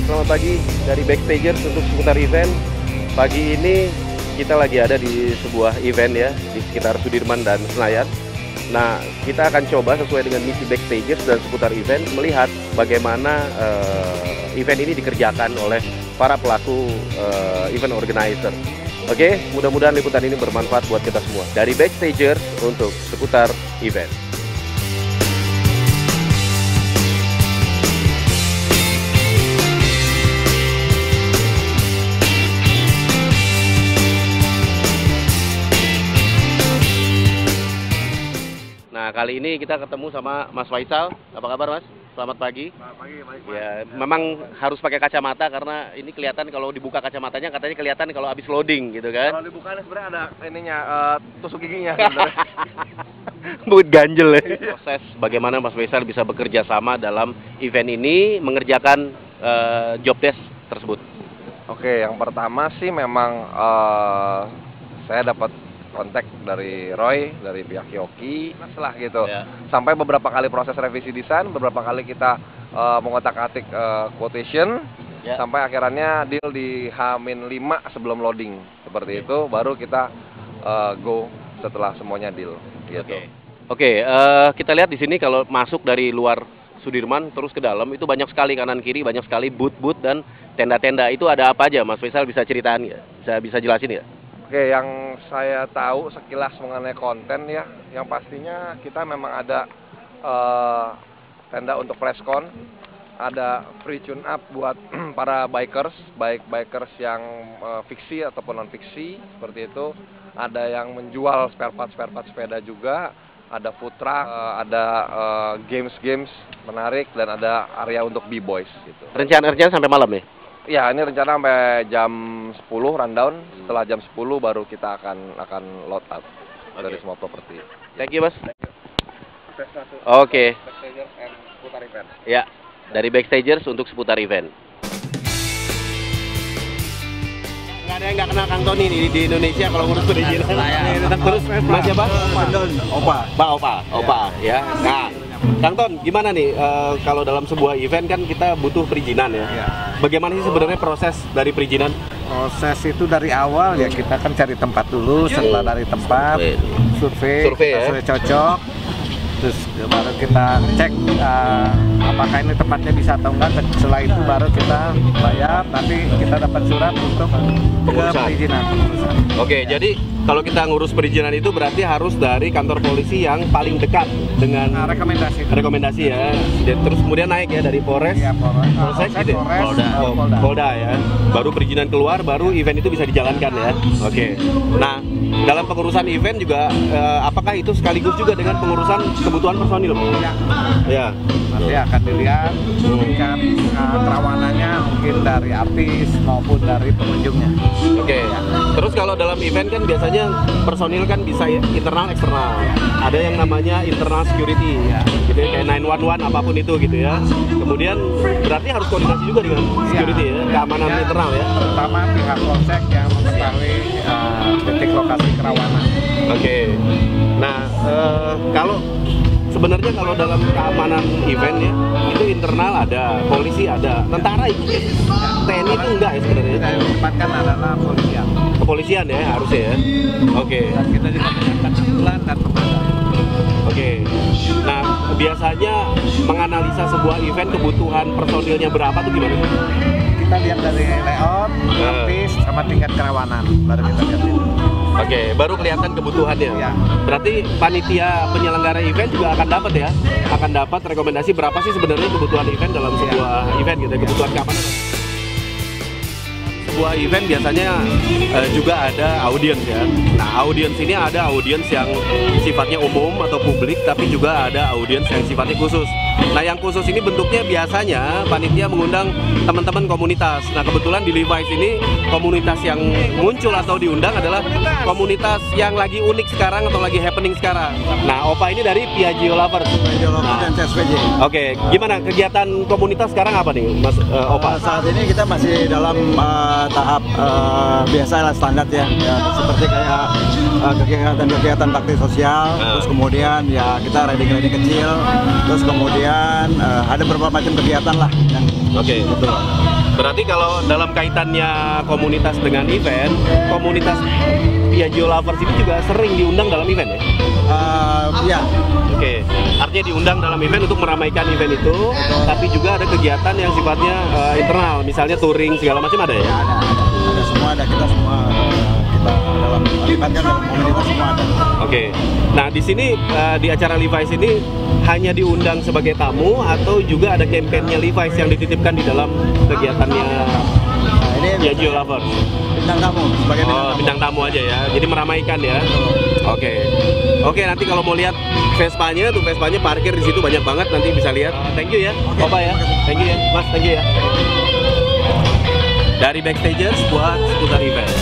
Selamat pagi dari Backstagers untuk seputar event. Pagi ini kita lagi ada di sebuah event ya, di sekitar Sudirman dan Senayan. Nah, kita akan coba sesuai dengan misi Backstagers dan seputar event, melihat bagaimana event ini dikerjakan oleh para pelaku event organizer. Oke, mudah-mudahan liputan ini bermanfaat buat kita semua. Dari Backstagers untuk seputar event. Nah, kali ini kita ketemu sama Mas Faisal. Apa kabar, Mas? Selamat pagi. Selamat pagi, baik. Ya, memang harus pakai kacamata karena ini kelihatan kalau dibuka kacamatanya, katanya kelihatan kalau habis loading gitu kan. Kalau dibuka sebenarnya ada ininya, tusuk giginya. Buat ganjel ya. Proses bagaimana Mas Faisal bisa bekerja sama dalam event ini mengerjakan job desk tersebut. Oke, yang pertama sih memang saya dapat kontak dari Roy, dari pihak Yoki, lah gitu. Ya. Sampai beberapa kali proses revisi desain, beberapa kali kita mengotak-atik quotation, Ya. sampai akhirnya deal di H-5 sebelum loading. Seperti itu, baru kita go setelah semuanya deal. Gitu. Oke, kita lihat di sini kalau masuk dari luar Sudirman terus ke dalam itu banyak sekali kanan kiri, banyak sekali booth-booth dan tenda-tenda. Itu ada apa aja, Mas Faisal bisa ceritain nggak? Bisa jelasin nggak? Oke, yang saya tahu sekilas mengenai konten ya, yang pastinya kita memang ada tenda untuk presscon, ada free tune up buat para bikers, baik bikers yang fiksi ataupun non fiksi, seperti itu. Ada yang menjual spare part sepeda juga, ada food truck, ada games menarik, dan ada area untuk b-boys gitu. Rencana sampai malam ya? Ya, ini rencana sampai jam 10 rundown. Setelah jam 10 baru kita akan load out dari semua properti. Thank you, Mas. Oke. Backstagers and seputar event. Ya, dari Backstagers untuk seputar event. Nggak ada yang nggak kenal Kang Tony nih di Indonesia kalau ngurus perizinan. Terus Mas siapa? Opa. Ya. Nah, Kang Ton, gimana nih kalau dalam sebuah event kan kita butuh perizinan ya? Bagaimana sih sebenarnya proses dari perizinan? Proses itu dari awal ya kita kan cari tempat dulu, setelah dari tempat survei ya? Survei cocok, terus baru kita cek apakah ini tempatnya bisa atau enggak. Setelah itu baru kita bayar, nanti kita dapat surat untuk ke perizinan pengurusan. Oke, jadi kalau kita ngurus perizinan itu berarti harus dari kantor polisi yang paling dekat dengan rekomendasi ya. Dan terus kemudian naik ya dari Polres, ya, Polsek gitu, Polda ya. Baru perizinan keluar, baru event itu bisa dijalankan ya. Oke. Nah, dalam pengurusan event juga apakah itu sekaligus juga dengan pengurusan kebutuhan personil? Ya. Nanti akan dilihat tingkat kerawanannya mungkin dari artis maupun dari pengunjungnya. Oke. Terus kalau dalam event kan biasanya personil kan bisa internal eksternal. Ada yang namanya internal security ya. Gitu ya, kayak 911 apapun itu gitu ya. Kemudian berarti harus koordinasi juga dengan security ya, keamanan internal ya. Terutama pihak Polsek yang mengetahui titik lokasi kerawanan. Oke. Nah, kalau sebenarnya kalau dalam keamanan event ya, itu internal ada, polisi ada, tentara ikut ya. TNI itu enggak ya sebenarnya. Yang ditempatkan adalah polisian. Kepolisian ya harusnya ya. Oke. Dan kita juga menyiapkan ambulan dan pemadam. Oke. Nah, biasanya menganalisa sebuah event kebutuhan personilnya berapa tuh gimana? Kita lihat dari layout, artis, sama tingkat kerawanan. Baru kita lihat itu. Oke, baru kelihatan kebutuhannya. Ya. Berarti panitia penyelenggara event juga akan dapat ya? Akan dapat rekomendasi berapa sih sebenarnya kebutuhan event dalam sebuah event gitu, kebutuhan keamanan. Sebuah event biasanya juga ada audiens ya. Nah, audiens ini ada audiens yang sifatnya umum atau publik, tapi juga ada audiens yang sifatnya khusus. Nah, yang khusus ini bentuknya biasanya panitia mengundang teman-teman komunitas. Nah, kebetulan di Levi's ini komunitas yang muncul atau diundang adalah komunitas yang lagi unik sekarang atau lagi happening sekarang. Nah, Opa ini dari Piaggio Lovers. Piaggio Lovers dan CSPJ. Oke, gimana kegiatan komunitas sekarang apa nih, Mas Opa? Saat ini kita masih dalam tahap biasa lah, standar ya, seperti kayak kegiatan-kegiatan bakti sosial, terus kemudian ya kita riding kecil, terus kemudian ada beberapa macam kegiatan lah yang Oke. betul. Berarti kalau dalam kaitannya komunitas dengan event, komunitas Piaggio Lovers ini juga sering diundang dalam event ya? Iya. Oke, artinya diundang dalam event untuk meramaikan event itu, tapi juga ada kegiatan yang sifatnya internal, misalnya touring segala macam ada ya? Ya, ada semua, ada kita semua, kita dalam melibatkan dalam komunitas semua ada. Oke, nah di sini di acara Levi's ini hanya diundang sebagai tamu atau juga ada kampanyenya Levi's yang dititipkan di dalam kegiatannya Ini Piaggio Lovers? bintang tamu, sebagai Bintang tamu aja ya, jadi meramaikan ya. Oke, nanti kalau mau lihat Vespanya parkir di situ banyak banget, nanti bisa lihat. Thank you ya, Bapak ya. Thank you ya, Mas, thank you ya. Dari Backstagers buat seputar event.